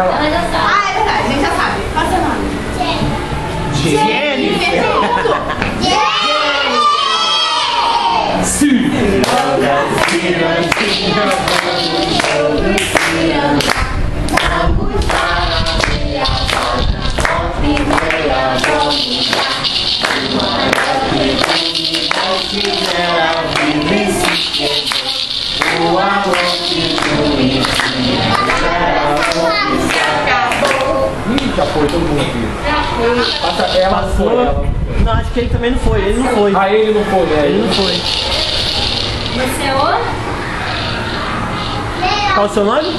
ela. Ela já sabe. Ah, é verdade, a gente já sabe. Qual é o seu nome? Jennifer. Sim. Já foi, todo mundo aqui. Passa, ela foi. Ela... Não, acho que ele também não foi. Ele não foi. Ah, ele não foi, né? Ele não foi. Você é o? Qual o seu nome?